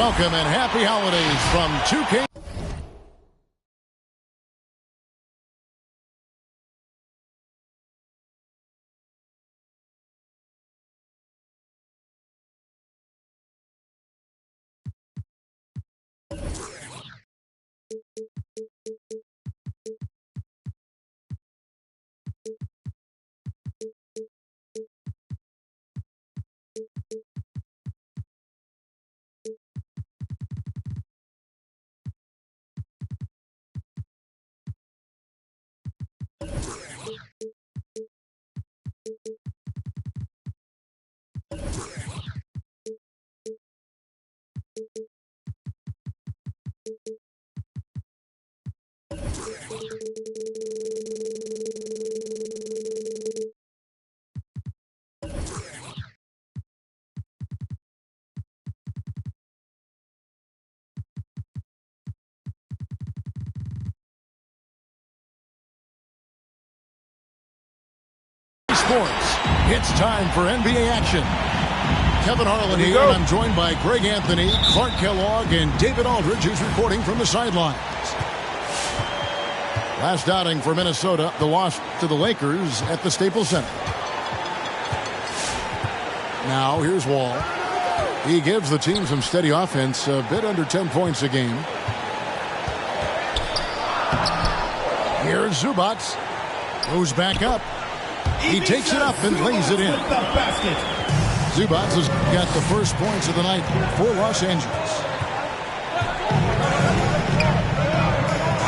welcome and happy holidays from 2K. Sports. It's time for NBA action. Kevin Harlan here, and I'm joined by Greg Anthony, Clark Kellogg, and David Aldridge, who's reporting from the sidelines. Last outing for Minnesota, the loss to the Lakers at the Staples Center. Now here's Wall. He gives the team some steady offense, a bit under 10 points a game. Here's Zubac. Goes back up. He takes it up and lays it in. Zubac has got the first points of the night for Los Angeles.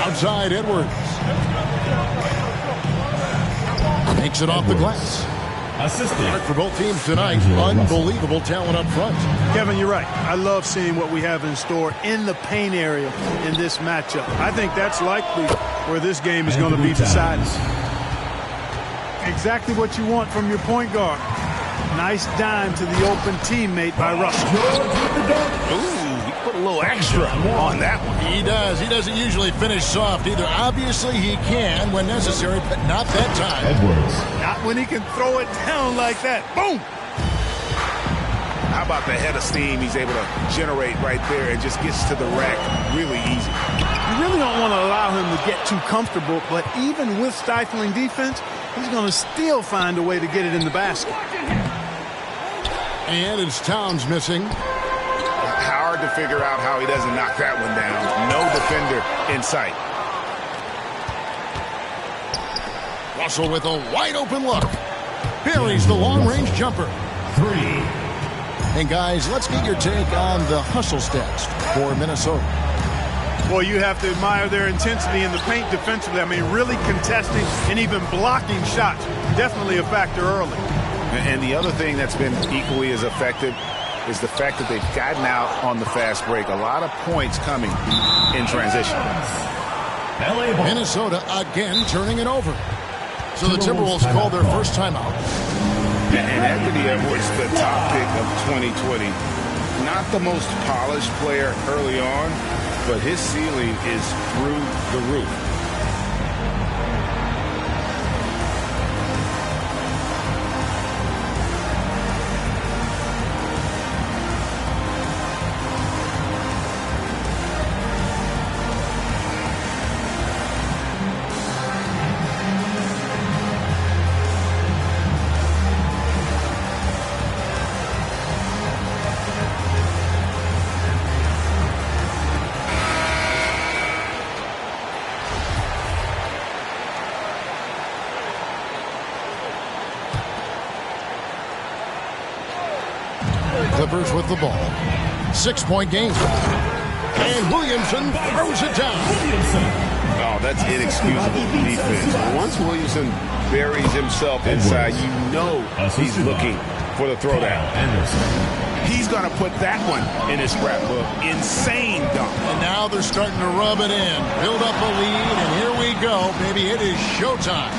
Outside Edwards. Takes it off the glass. Assistant for both teams tonight. Unbelievable talent up front. Kevin, you're right. I love seeing what we have in store in the paint area in this matchup. I think that's likely where this game is going to be decided. Exactly what you want from your point guard. Nice dime to the open teammate by Russell. Ooh, he put a little extra on that one. He does. He doesn't usually finish soft either. Obviously, he can when necessary, but not that time. Edwards. Not when he can throw it down like that. Boom! How about the head of steam he's able to generate right there and just gets to the rack really easy. You really don't want to allow him to get too comfortable, but even with stifling defense, he's going to still find a way to get it in the basket. And it's Towns missing. Hard to figure out how he doesn't knock that one down. No defender in sight. Russell with a wide open look. Buries the long-range jumper. 3. And guys, let's get your take on the hustle stats for Minnesota. Boy, you have to admire their intensity in the paint defensively. I mean, really contesting and even blocking shots. Definitely a factor early. And the other thing that's been equally as effective is the fact that they've gotten out on the fast break. A lot of points coming in transition. Minnesota again turning it over. So the Timberwolves call their first timeout. And Anthony Edwards, the top pick of 2020. Not the most polished player early on, but his ceiling is through the roof. Clippers with the ball. 6-point game. And Williamson throws it down. Oh, that's inexcusable defense. Once Williamson buries himself inside, you know he's looking for the throwdown. He's going to put that one in his scrapbook. Insane dunk. And now they're starting to rub it in. Build up a lead, and here we go. Baby, it is showtime.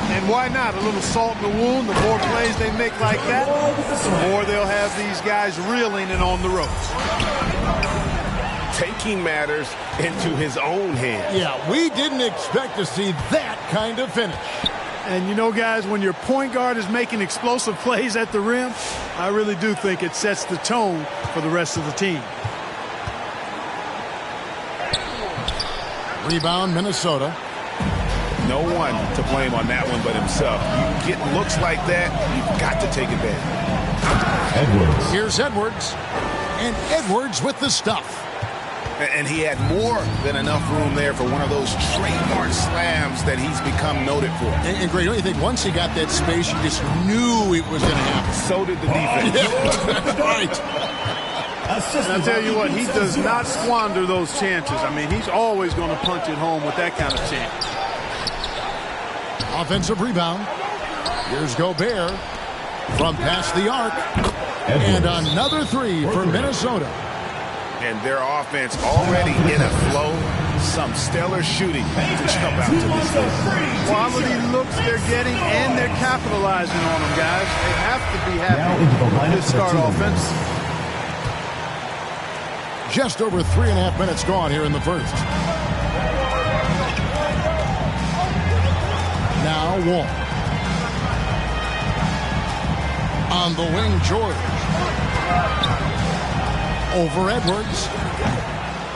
And why not? A little salt in the wound. The more plays they make like that, the more they'll have these guys reeling and on the ropes. Taking matters into his own hands. Yeah, we didn't expect to see that kind of finish. And you know, guys, when your point guard is making explosive plays at the rim, I really do think it sets the tone for the rest of the team. Rebound, Minnesota. No one to blame on that one but himself. You get looks like that, you've got to take advantage. Edwards. Here's Edwards. And Edwards with the stuff. And he had more than enough room there for one of those trademark slams that he's become noted for. And Greg, don't you think once he got that space, you just knew it was going to happen? So did the defense. Yeah. Right. And I'll tell you what, he does not squander those chances. I mean, he's always going to punch it home with that kind of chance. Offensive rebound. Here's Gobert from past the arc. And another three for Minnesota. And their offense already in a flow. Some stellar shooting to jump out to this game. Quality looks they're getting, and they're capitalizing on them, guys. They have to be happy with this start offense. Just over 3.5 minutes gone here in the first. Now Wall. On the wing, George. Over Edwards.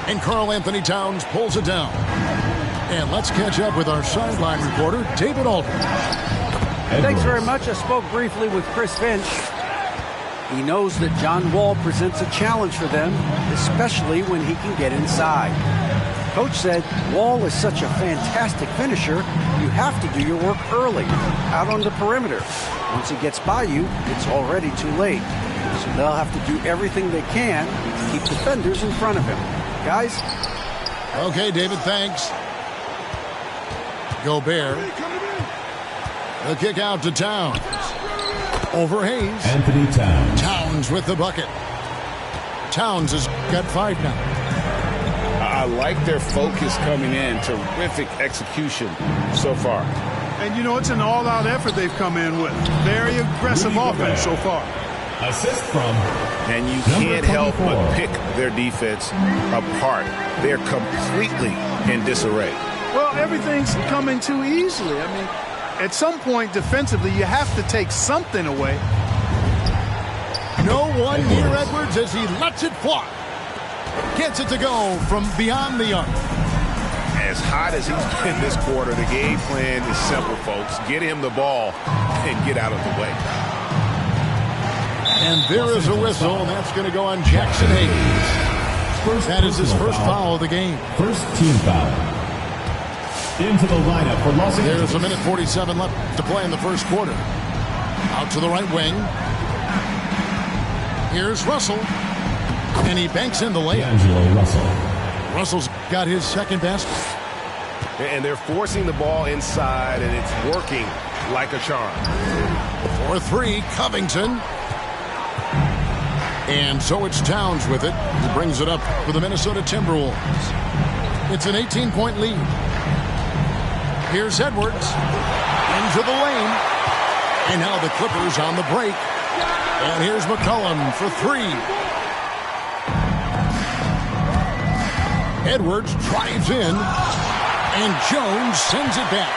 And Karl Anthony Towns pulls it down. And let's catch up with our sideline reporter, David Aldridge. Thanks very much. I spoke briefly with Chris Finch. He knows that John Wall presents a challenge for them, especially when he can get inside. Coach said Wall is such a fantastic finisher, you have to do your work early, out on the perimeter. Once he gets by you, it's already too late. So they'll have to do everything they can to keep defenders in front of him. Guys? Okay, David, thanks. Gobert. The kick out to Towns. Over Hayes. Anthony Towns. Towns with the bucket. Towns has got 5 now. I like their focus coming in. Terrific execution so far. And, you know, it's an all-out effort they've come in with. Very aggressive offense so far. Assist from. And you can't help but pick their defense apart. They're completely in disarray. Well, everything's coming too easily. I mean, at some point defensively, you have to take something away. No one near Edwards as he lets it fly. Gets it to go from beyond the arc. As hot as he's been this quarter, the game plan is simple, folks. Get him the ball and get out of the way. And there is a whistle, and that's going to go on Jackson Hayes. That is his first foul of the game. First team foul. Into the lineup for Los Angeles. There's a minute 47 left to play in the first quarter. Out to the right wing. Here's Russell. And he banks in the layup. Russell's got his second basket. And they're forcing the ball inside, and it's working like a charm. For 3, Covington. And so it's Towns with it. He brings it up for the Minnesota Timberwolves. It's an 18-point lead. Here's Edwards. Into the lane. And now the Clippers on the break. And here's McCollum for 3. Edwards drives in. And Jones sends it back.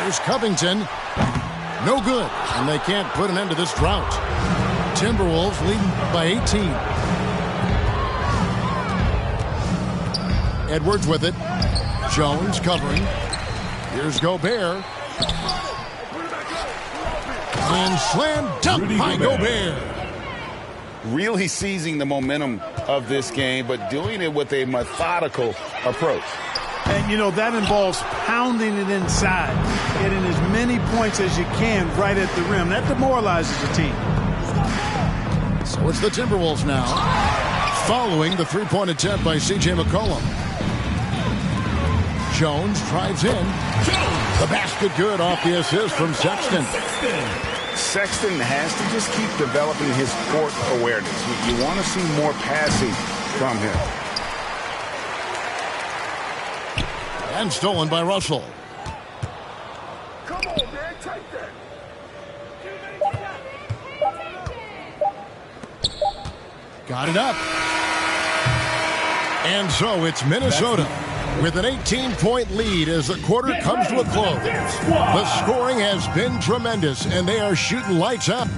Here's Covington. No good. And they can't put an end to this drought. Timberwolves leading by 18. Edwards with it. Jones covering. Here's Gobert. And slam dunk by Gobert. Really seizing the momentum of this game, but doing it with a methodical approach. And, you know, that involves pounding it inside, getting as many points as you can right at the rim. That demoralizes the team. So it's the Timberwolves now, following the three-point attempt by C.J. McCollum. Jones drives in. The basket good off the assist from Sexton. Sexton has to just keep developing his court awareness. You want to see more passing from him. And stolen by Russell. Come on, man, take that. Got it up. And so it's Minnesota with an 18-point lead as the quarter comes to a close. The scoring has been tremendous, and they are shooting lights out.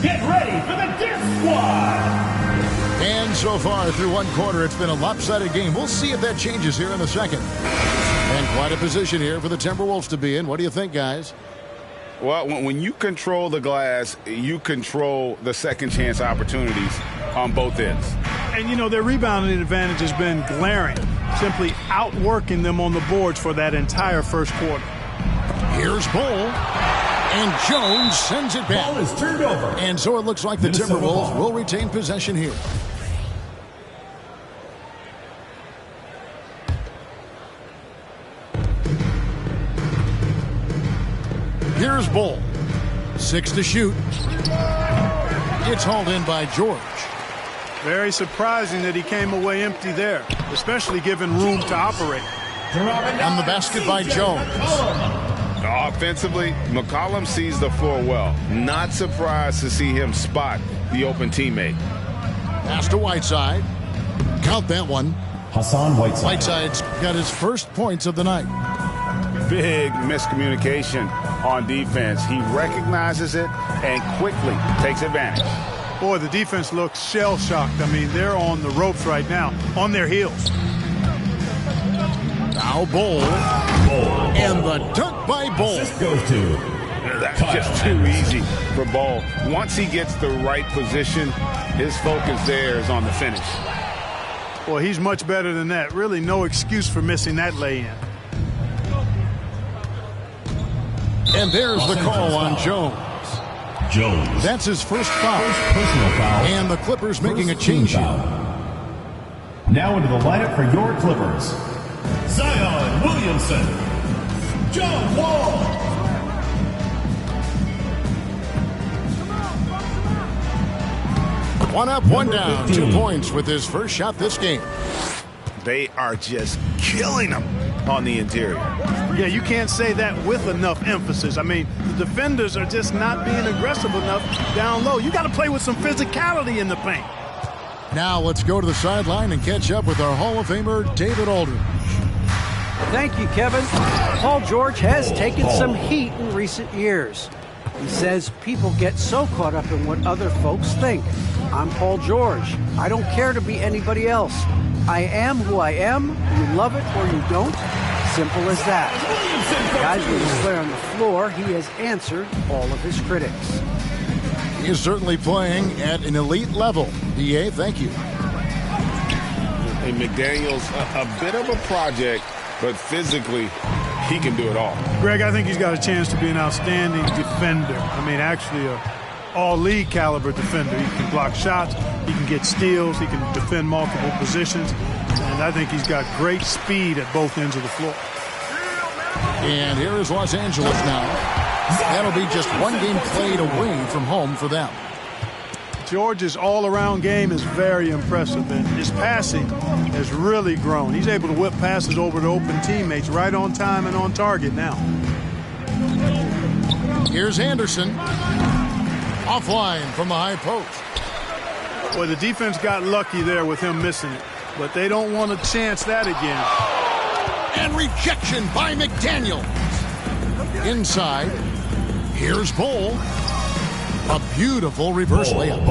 Get ready for the Dip Squad. And so far through one quarter, it's been a lopsided game. We'll see if that changes here in the second. And quite a position here for the Timberwolves to be in. What do you think, guys? Well, when you control the glass, you control the second chance opportunities on both ends. And, you know, their rebounding advantage has been glaring, simply outworking them on the boards for that entire first quarter. Here's Bull. And Jones sends it back. Ball is turned over. And so it looks like the Timberwolves will retain possession here. Here's Bull. 6 to shoot. It's hauled in by George. Very surprising that he came away empty there, especially given room to operate. And the basket by Jones. Offensively, McCollum sees the floor well. Not surprised to see him spot the open teammate. Pass to Whiteside. Count that one. Hassan Whiteside. Whiteside's got his first points of the night. Big miscommunication on defense. He recognizes it and quickly takes advantage. Boy, the defense looks shell-shocked. I mean, they're on the ropes right now, on their heels. Now Bull. And the dunk by Bull. Goes to. That's just too easy for Bull. Once he gets the right position, his focus there is on the finish. Well, he's much better than that. Really no excuse for missing that lay-in. And there's the call on Jones. Jones. That's his first foul. Personal foul. And the Clippers making a change here. Now into the lineup for your Clippers. Zion Williamson. John Wall. One up, one down. 2 points with his first shot this game. They are just killing them on the interior. Yeah, you can't say that with enough emphasis. I mean, the defenders are just not being aggressive enough down low. You got to play with some physicality in the paint. Now let's go to the sideline and catch up with our Hall of Famer, David Aldridge. Thank you, Kevin. Paul George has taken some heat in recent years. He says people get so caught up in what other folks think. I'm Paul George. I don't care to be anybody else. I am who I am. You love it or you don't. Simple as that. Guys, with his play on the floor, he has answered all of his critics. He is certainly playing at an elite level. DA, thank you. And McDaniels, a bit of a project, but physically, he can do it all. Greg, I think he's got a chance to be an outstanding defender. I mean, actually a all-league caliber defender. He can block shots, he can get steals, he can defend multiple positions, and I think he's got great speed at both ends of the floor. And here is Los Angeles now. That'll be just one game played away from home for them. George's all-around game is very impressive, and his passing has really grown. He's able to whip passes over to open teammates right on time and on target now. Here's Anderson. Offline from the high post. Boy, the defense got lucky there with him missing it, but they don't want to chance that again. And rejection by McDaniels. Inside, here's Bull. A beautiful reverse layup.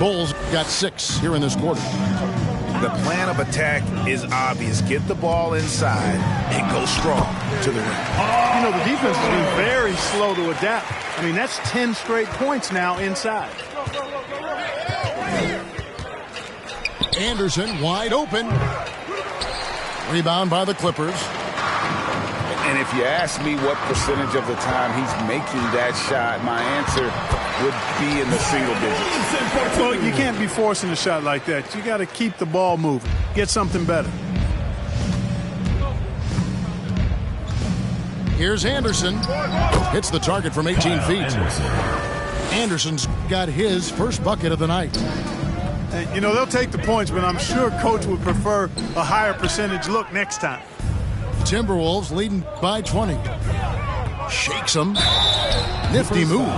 Bull's got 6 here in this quarter. The plan of attack is obvious. Get the ball inside and go strong to the rim. You know, the defense has been very slow to adapt. I mean, that's 10 straight points now inside. Anderson wide open. Rebound by the Clippers. And if you ask me what percentage of the time he's making that shot, my answer would be in the single digits. Well, you can't be forcing a shot like that. You got to keep the ball moving. Get something better. Here's Anderson. Hits the target from 18 feet. Anderson's got his first bucket of the night. And, you know, they'll take the points, but I'm sure Coach would prefer a higher percentage look next time. Timberwolves leading by 20. Shakes him. Nifty move.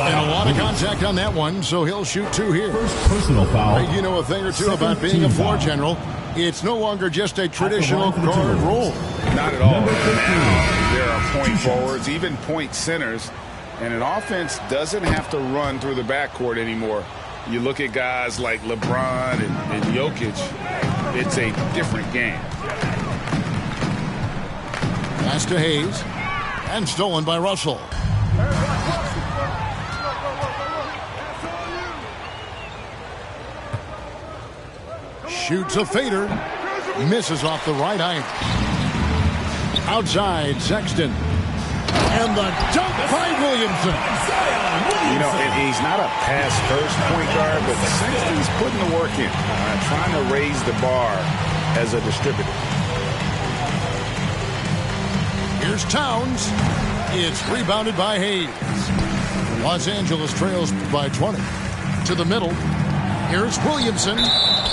And a lot of contact on that one, so he'll shoot 2 here. First personal foul. You know a thing or two about being a floor general. It's no longer just a traditional guard role. Not at all. Now there are point forwards, even point centers, and an offense doesn't have to run through the backcourt anymore. You look at guys like LeBron and Jokic, it's a different game. Pass to Hayes, and stolen by Russell. Shoots a fader, misses off the right eye. Outside, Sexton. And the dunk by Williamson. You know, and he's not a pass-first point guard, but Sexton's putting the work in, trying to raise the bar as a distributor. Here's Towns. It's rebounded by Hayes. Los Angeles trails by 20. To the middle. Here's Williamson.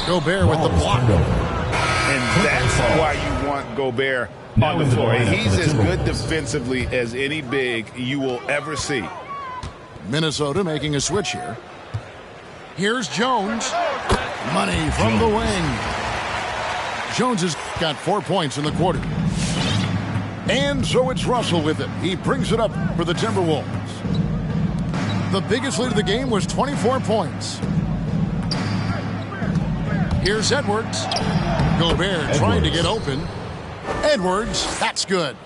Gobert with the block. And that's why you want Gobert on the floor. He's as good defensively as any big you will ever see. Minnesota making a switch here. Here's Jones. Money from the wing. Jones has got 4 points in the quarter. And so it's Russell with it. He brings it up for the Timberwolves. The biggest lead of the game was 24 points. Here's Edwards. Gobert trying to get open. Edwards, that's good.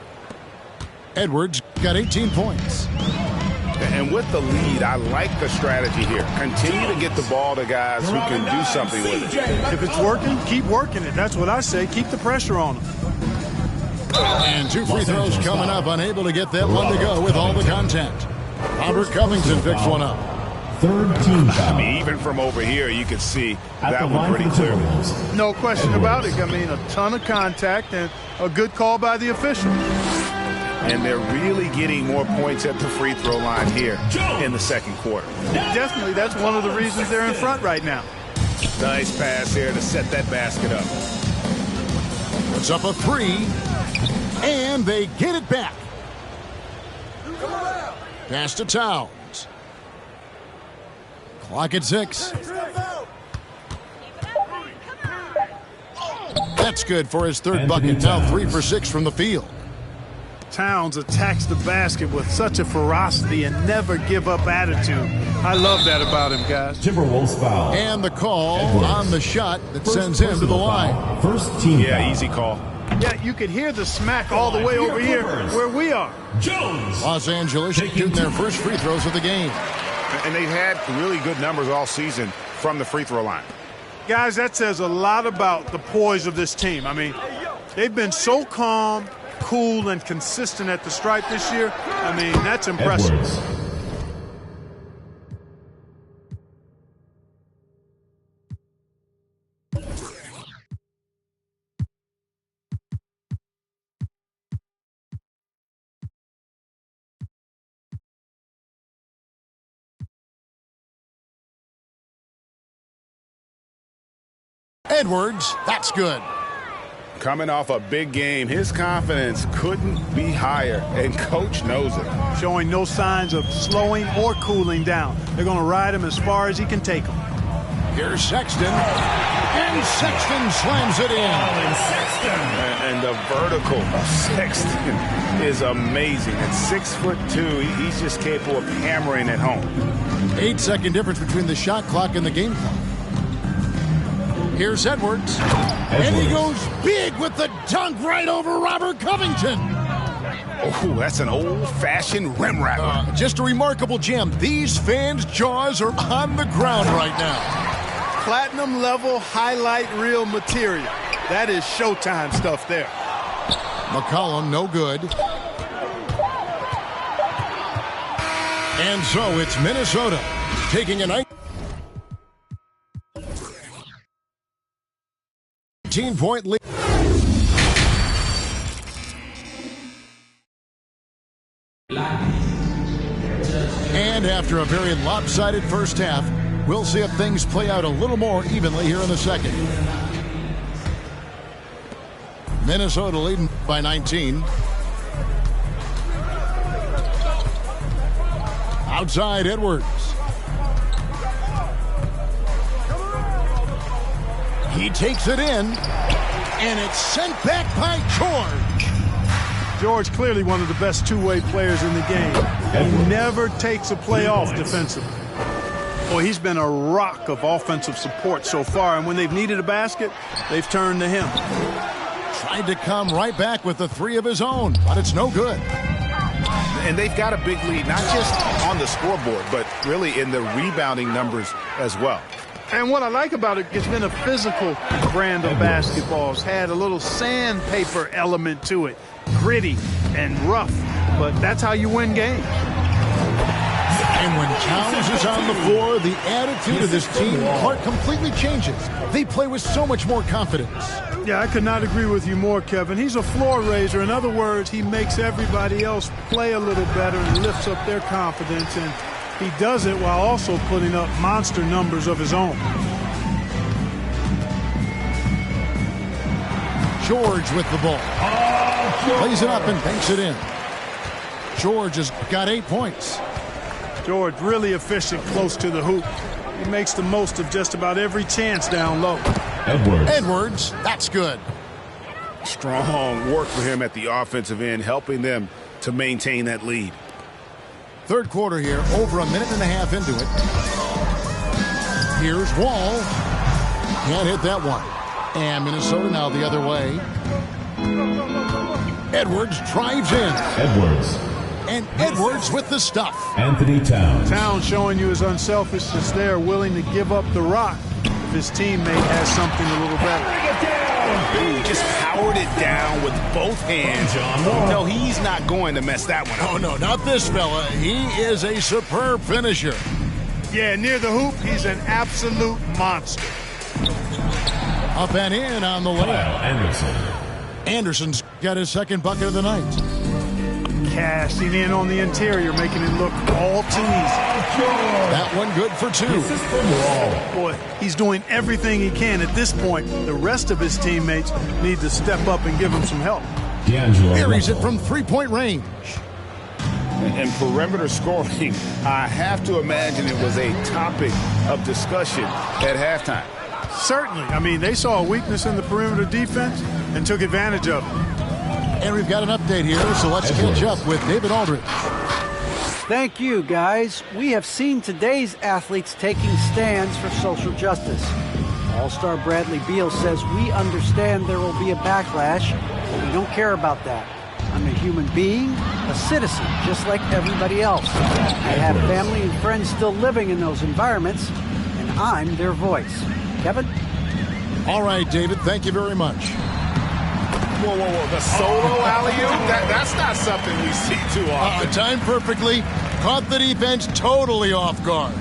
Edwards got 18 points. And with the lead, I like the strategy here. Continue to get the ball to guys who can do something with it. If it's working, keep working it. That's what I say. Keep the pressure on them. And 2 free throws coming up. Unable to get that one to go with all the contact. Robert Covington picks one up. Third team foul. I mean, even from over here, you can see that one pretty clear. No question about it. I mean, a ton of contact and a good call by the official. And they're really getting more points at the free throw line here in the second quarter. Definitely, that's one of the reasons they're in front right now. Nice pass here to set that basket up. Puts up a 3, and they get it back. Pass to Towns. Clock at 6. That's good for his third bucket. Now 3 for 6 from the field. Towns attacks the basket with such a ferocity and never give up attitude. I love that about him, guys. Timberwolves foul. And the call on the shot that sends him to the line. First team Yeah, foul. easy call. Yeah, you could hear the smack all the way over here where we are. Jones. Los Angeles shooting their first free throws of the game. And they've had really good numbers all season from the free throw line. Guys, that says a lot about the poise of this team. I mean, they've been so calm, cool, and consistent at the stripe this year. I mean, that's impressive. Edwards. Edwards, that's good. Coming off a big game, his confidence couldn't be higher, and coach knows it. Showing no signs of slowing or cooling down. They're going to ride him as far as he can take him. Here's Sexton, and Sexton slams it in. And the vertical of Sexton is amazing. At 6'2", he's just capable of hammering it home. 8-second difference between the shot clock and the game clock. Here's Edwards. And he goes big with the dunk right over Robert Covington. Oh, that's an old-fashioned rim rapper. Just a remarkable gem. These fans' jaws are on the ground right now. Platinum level highlight reel material. That is Showtime stuff there. McCollum, no good. And so it's Minnesota taking a 19-point lead. And after a very lopsided first half, we'll see if things play out a little more evenly here in the second. Minnesota leading by 19. Outside, Edwards. He takes it in, and it's sent back by George. George clearly one of the best two-way players in the game. He never takes a play off defensively. Boy, he's been a rock of offensive support so far, and when they've needed a basket, they've turned to him. Tried to come right back with the three of his own, but it's no good. And they've got a big lead, not just on the scoreboard, but really in the rebounding numbers as well. And what I like about it, it's been a physical brand of basketball. It's had a little sandpaper element to it, gritty and rough, but that's how you win games. And when Towns is on the floor, the attitude of this team completely changes. They play with so much more confidence. Yeah, I could not agree with you more, Kevin. He's a floor raiser. In other words, he makes everybody else play a little better and lifts up their confidence, and he does it while also putting up monster numbers of his own. George with the ball. Plays it up and banks it in. George has got 8 points. George really efficient close to the hoop. He makes the most of just about every chance down low. Edwards, that's good. Strong work for him at the offensive end, helping them to maintain that lead. Third quarter here, over a minute and a half into it. Here's Wall. Can't hit that one. And Minnesota now the other way. Edwards drives in. Edwards. And Edwards with the stuff. Anthony Towns. Towns showing you his unselfishness there, willing to give up the rock if his teammate has something a little better. He just powered it down with both hands. No, he's not going to mess that one up. Oh, no, not this fella. He is a superb finisher. Yeah, near the hoop, he's an absolute monster. Up and in on the layup. Anderson's got his second bucket of the night. Cashing in on the interior, making it look all too easy. That one good for 2. Boy, he's doing everything he can at this point. The rest of his teammates need to step up and give him some help. Buries it from 3-point range. And perimeter scoring, I have to imagine it was a topic of discussion at halftime. Certainly. I mean, they saw a weakness in the perimeter defense and took advantage of it. And we've got an update here, so let's catch up with David Aldridge. Thank you, guys. We have seen today's athletes taking stands for social justice. All-Star Bradley Beal says, "We understand there will be a backlash, but we don't care about that. I'm a human being, a citizen, just like everybody else. I have family and friends still living in those environments, and I'm their voice." Kevin? All right, David, thank you very much. Whoa, the solo alley-oop? That's not something we see too often. Timed perfectly, caught the defense totally off guard.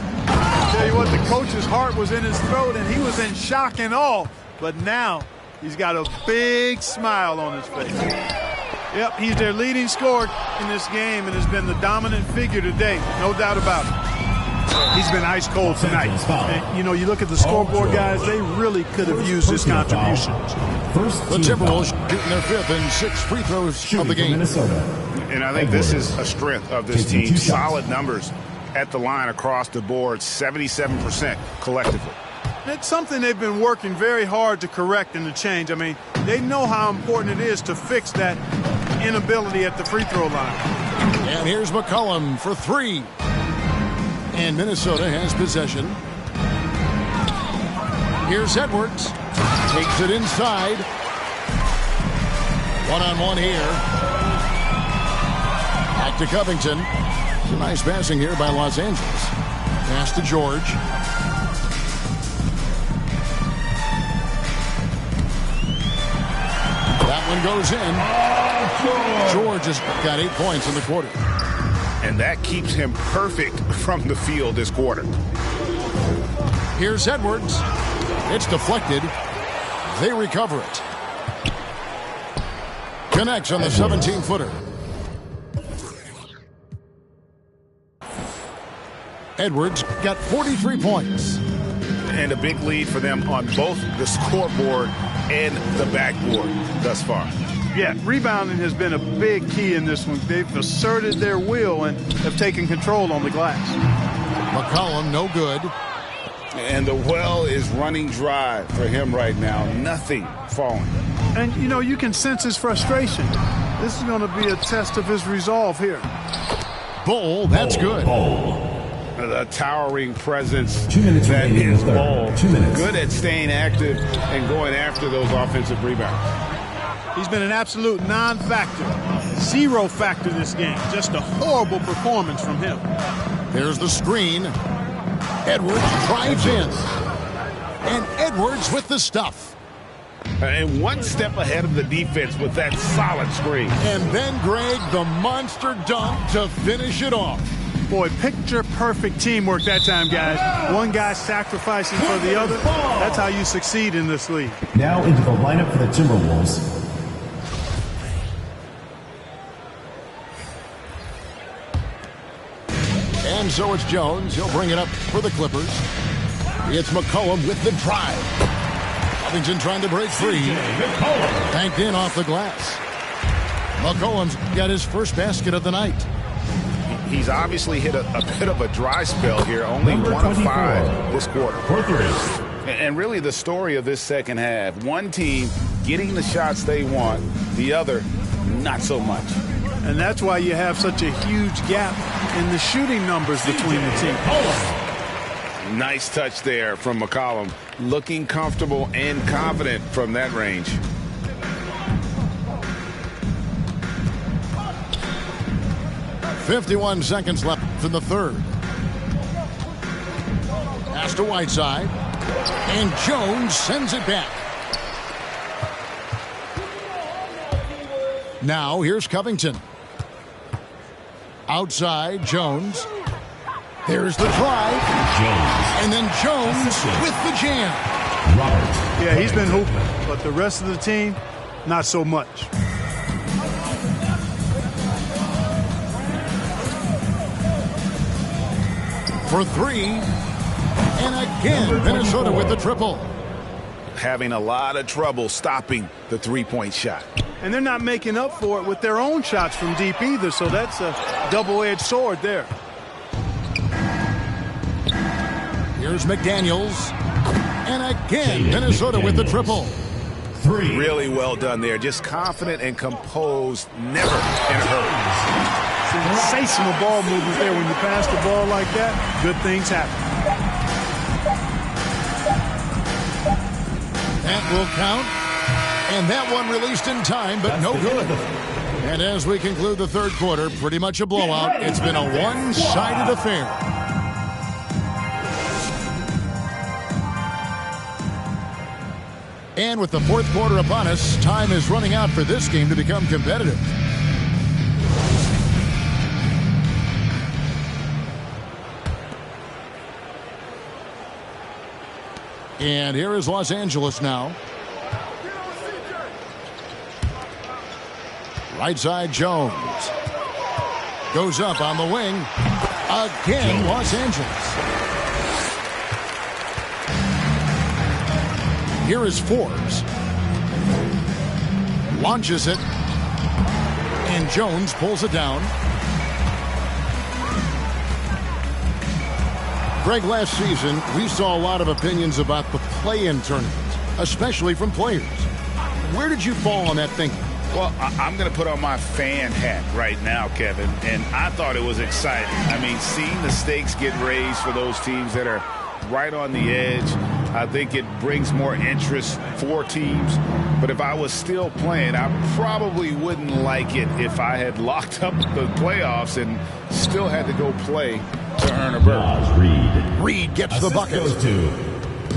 Tell you what, the coach's heart was in his throat, and he was in shock and awe. But now, he's got a big smile on his face. Yep, he's their leading scorer in this game and has been the dominant figure today, no doubt about it. He's been ice cold tonight. And, you know, you look at the scoreboard, guys, they really could have used his contribution. The Timberwolves shooting their 5th and 6th free throws of the game. And I think this is a strength of this team. Solid numbers at the line across the board, 77% collectively. It's something they've been working very hard to correct and to change. I mean, they know how important it is to fix that inability at the free throw line. And here's McCollum for 3. And Minnesota has possession. Here's Edwards. Takes it inside. One-on-one here. Back to Covington. Some nice passing here by Los Angeles. Pass to George. That one goes in. George has got 8 points in the quarter. And that keeps him perfect from the field this quarter. Here's Edwards. It's deflected. They recover it. Connects on the 17-footer. Edwards got 43 points. And a big lead for them on both the scoreboard and the backboard thus far. Yeah, rebounding has been a big key in this one. They've asserted their will and have taken control on the glass. McCollum, no good. And the well is running dry for him right now. Nothing falling. And, you know, you can sense his frustration. This is going to be a test of his resolve here. Bull, that's good. The towering presence 2 minutes that remaining in is the third. Ball. 2 minutes. Good at staying active and going after those offensive rebounds. He's been an absolute non-factor. Zero factor this game. Just a horrible performance from him. There's the screen. Edwards drives in. And Edwards with the stuff. And one step ahead of the defense with that solid screen. And then, Greg, the monster dunk to finish it off. Boy, picture-perfect teamwork that time, guys. One guy sacrificing for the other. That's how you succeed in this league. Now into the lineup for the Timberwolves. And so it's Jones. He'll bring it up for the Clippers. It's McCollum with the drive. Covington trying to break free. Banked in off the glass. McCollum's got his first basket of the night. He's obviously hit a bit of a dry spell here. Only 1 of 5 this quarter. And really the story of this second half. One team getting the shots they want. The other, not so much. And that's why you have such a huge gap in the shooting numbers between the teams. Nice touch there from McCollum. Looking comfortable and confident from that range. .51 seconds left in the third. Pass to Whiteside. And Jones sends it back. Now here's Covington. Outside, Jones. There's the drive. And then Jones with the jam. Yeah, he's been hooping, but the rest of the team, not so much. For three. And again, Minnesota with the triple. Having a lot of trouble stopping the three-point shot. And they're not making up for it with their own shots from deep either, so that's a double-edged sword there. Here's McDaniels. And again, Minnesota with the triple. Three. Really well done there. Just confident and composed, never in a hurry. Sensational ball movement there. When you pass the ball like that, good things happen. That will count. And that one released in time, but no good. And as we conclude the third quarter, pretty much a blowout. It's been a one-sided affair. And with the fourth quarter upon us, time is running out for this game to become competitive. And here is Los Angeles now. Right side, Jones. Goes up on the wing. Again, Los Angeles. Here is Forbes. Launches it. And Jones pulls it down. Greg, last season, we saw a lot of opinions about the play-in tournament, especially from players. Where did you fall on that thinking? Well, I'm going to put on my fan hat right now, Kevin, and I thought it was exciting. I mean, seeing the stakes get raised for those teams that are right on the edge, I think it brings more interest for teams. But if I was still playing, I probably wouldn't like it if I had locked up the playoffs and still had to go play to earn a berth. Reed gets the bucket.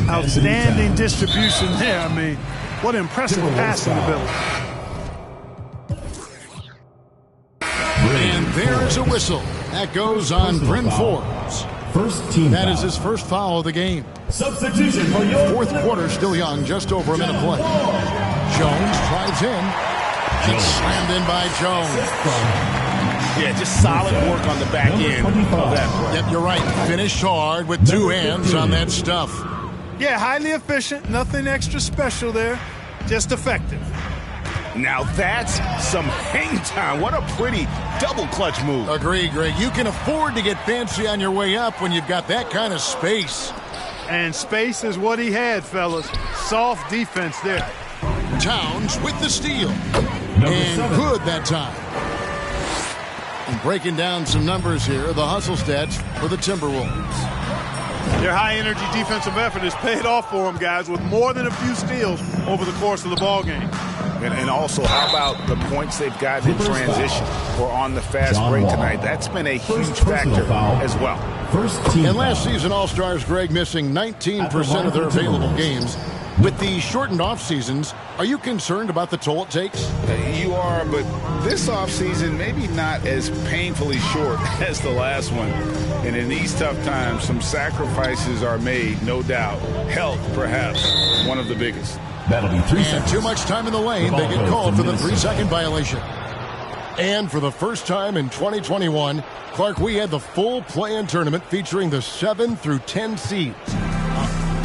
Outstanding distribution there. I mean, what impressive passing ability. And there's a whistle. That goes on Bryn Forbes. First team That foul. is his first foul of the game. Substitution for your Fourth quarter still young, just over a minute play. Jones drives in. It's slammed in by Jones. Yeah, just solid work on the back end of that play. Yep, you're right. Finished hard with two hands on that stuff. Yeah, highly efficient. Nothing extra special there. Just effective. Now that's some hang time. What a pretty double clutch move. Agree, Greg. You can afford to get fancy on your way up when you've got that kind of space. And space is what he had, fellas. Soft defense there. Towns with the steal. Number And 7. good that time. Breaking down some numbers here, the hustle stats for the Timberwolves. Their high-energy defensive effort has paid off for them, guys, with more than a few steals over the course of the ballgame. And also, how about the points they've gotten in transition or on the fast break tonight? That's been a huge factor as well. And last season, All-Stars, Greg, missing 19% of their available games. With the shortened off seasons, are you concerned about the toll it takes? You are, but this offseason maybe not as painfully short as the last one. And in these tough times, some sacrifices are made, no doubt. Health, perhaps, one of the biggest. That'll be 3 seconds. Too much time in the lane. They get called for the 3-second violation. And for the first time in 2021, Clark, we had the full play-in tournament featuring the 7 through 10 seeds.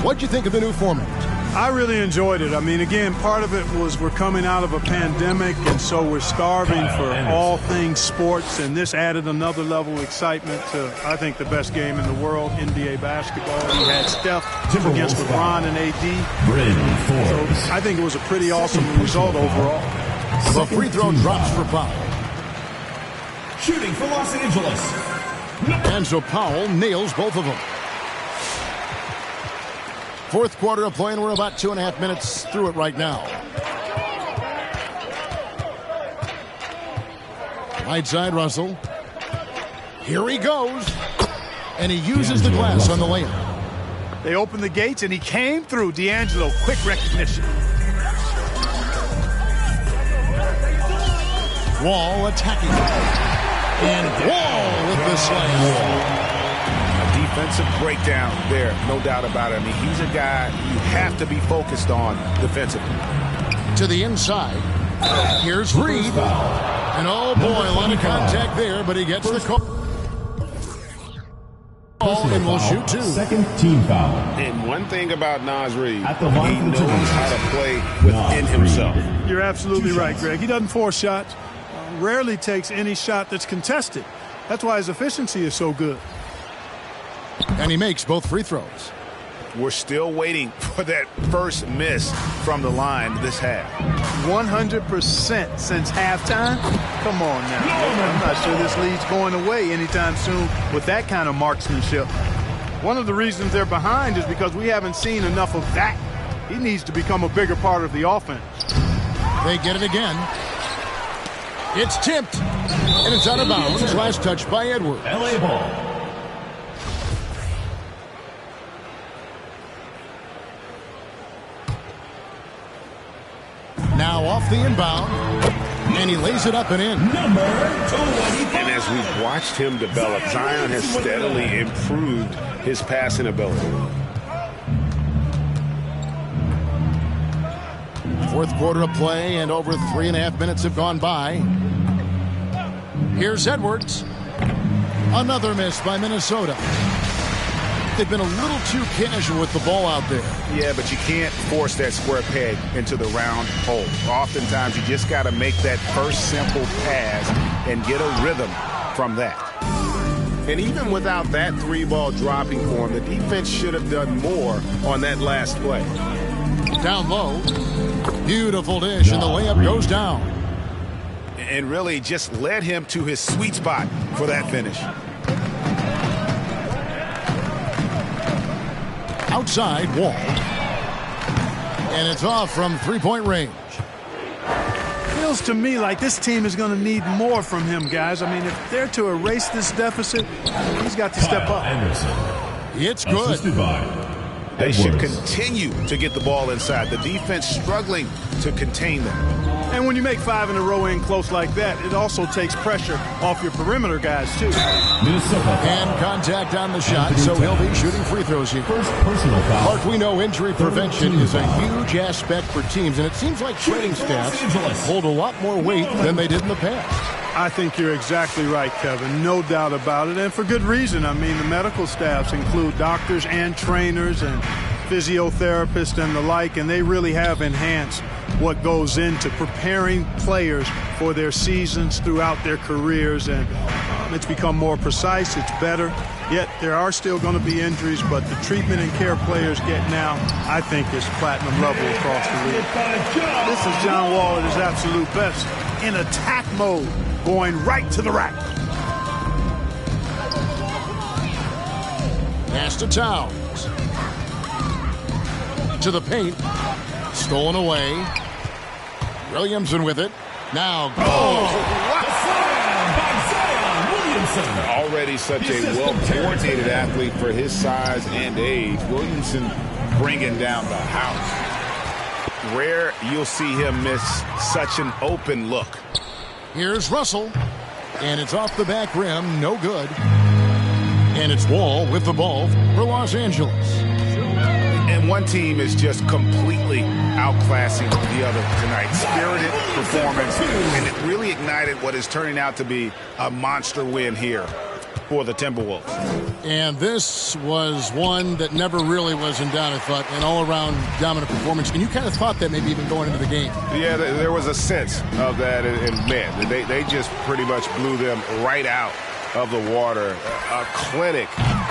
What'd you think of the new format? I really enjoyed it. I mean, again, part of it was we're coming out of a pandemic, and so we're starving for all things sports, and this added another level of excitement to, I think, the best game in the world, NBA basketball. We had Steph against LeBron and AD. So I think it was a pretty awesome result overall. The free throw drops for Powell. Shooting for Los Angeles. And so Powell nails both of them. Fourth quarter of play, and we're about 2.5 minutes through it right now. Right side, Russell. Here he goes. And he uses the glass on the layup. They opened the gates, and he came through. D'Angelo, quick recognition. Wall attacking. And Wall with the slam. Defensive breakdown there, no doubt about it. I mean, he's a guy you have to be focused on defensively. To the inside. Here's Reed. And oh boy, a lot of contact there, but he gets the call. And will shoot two. Second team foul. And one thing about Naz Reid, At the line he knows how to play within himself. You're absolutely right, Greg. He doesn't force shots. Rarely takes any shot that's contested. That's why his efficiency is so good. And he makes both free throws. We're still waiting for that first miss from the line this half. 100% since halftime? Come on now. I'm not sure this lead's going away anytime soon with that kind of marksmanship. One of the reasons they're behind is because we haven't seen enough of that. He needs to become a bigger part of the offense. They get it again. It's tipped. And it's out of bounds. Last touch by Edwards. LA ball. Now off the inbound, and he lays it up and in. And as we've watched him develop, Zion has steadily improved his passing ability. Fourth quarter of play, and over 3.5 minutes have gone by. Here's Edwards. Another miss by Minnesota. They've been a little too casual with the ball out there. Yeah, but you can't force that square peg into the round hole. Oftentimes, you just got to make that first simple pass and get a rhythm from that. And even without that 3-ball dropping for him, the defense should have done more on that last play. Down low. Beautiful dish, and the layup goes down. And really just led him to his sweet spot for that finish. Outside, Wall. And it's off from three-point range. Feels to me like this team is going to need more from him, guys. I mean, if they're to erase this deficit, he's got to step up. It's good. They should continue to get the ball inside. The defense struggling to contain them. And when you make 5 in a row in close like that, it also takes pressure off your perimeter guys, too. And contact on the shot, so he'll be shooting free throws here. First personal foul. Mark, we know injury prevention is a huge aspect for teams, and it seems like training staffs hold a lot more weight than they did in the past. I think you're exactly right, Kevin. No doubt about it, and for good reason. I mean, the medical staffs include doctors and trainers and physiotherapists and the like, and they really have enhanced what goes into preparing players for their seasons throughout their careers, and it's become more precise, it's better. Yet there are still going to be injuries, but the treatment and care players get now, I think, is platinum level across the league. This is John Wall at his absolute best in attack mode, going right to the rack. Pass to Towns. To the paint. Stolen away. Williamson with it. Now goes. Already such a well-coordinated athlete for his size and age. Williamson bringing down the house. Rare you'll see him miss such an open look. Here's Russell. And it's off the back rim. No good. And it's Wall with the ball for Los Angeles. And one team is just completely outclassing the other tonight. Spirited performance, and it really ignited what is turning out to be a monster win here for the Timberwolves. And this was one that never really was in doubt, I thought, an all-around dominant performance. And you kind of thought that maybe even going into the game. Yeah, there was a sense of that, and man, they just pretty much blew them right out of the water. A clinic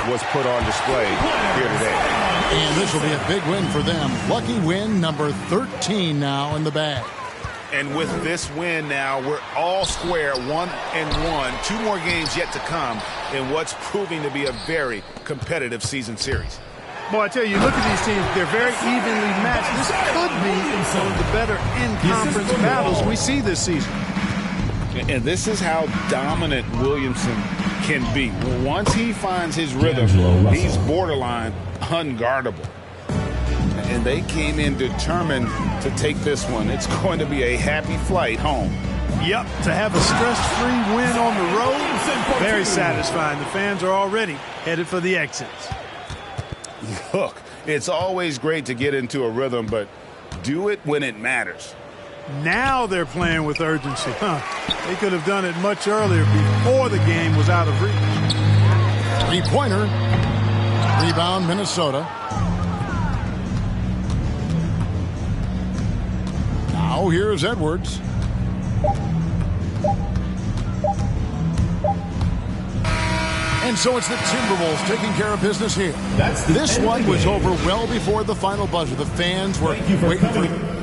was put on display here today. And this will be a big win for them. Lucky win number 13 now in the bag. And with this win now, we're all square, 1-1. 2 more games yet to come in what's proving to be a very competitive season series. Boy, I tell you, look at these teams. They're very evenly matched. This could be some of the better in-conference battles we see this season. And this is how dominant Williamson can be. Once he finds his rhythm, he's borderline unguardable. And they came in determined to take this one. It's going to be a happy flight home. Yep, to have a stress-free win on the road, very satisfying. The fans are already headed for the exits. Look, it's always great to get into a rhythm, but do it when it matters. Now they're playing with urgency. They could have done it much earlier before the game was out of reach. Three-pointer. Rebound, Minnesota. Now here's Edwards. And so it's the Timberwolves taking care of business here. This one was over well before the final buzzer. The fans were waiting for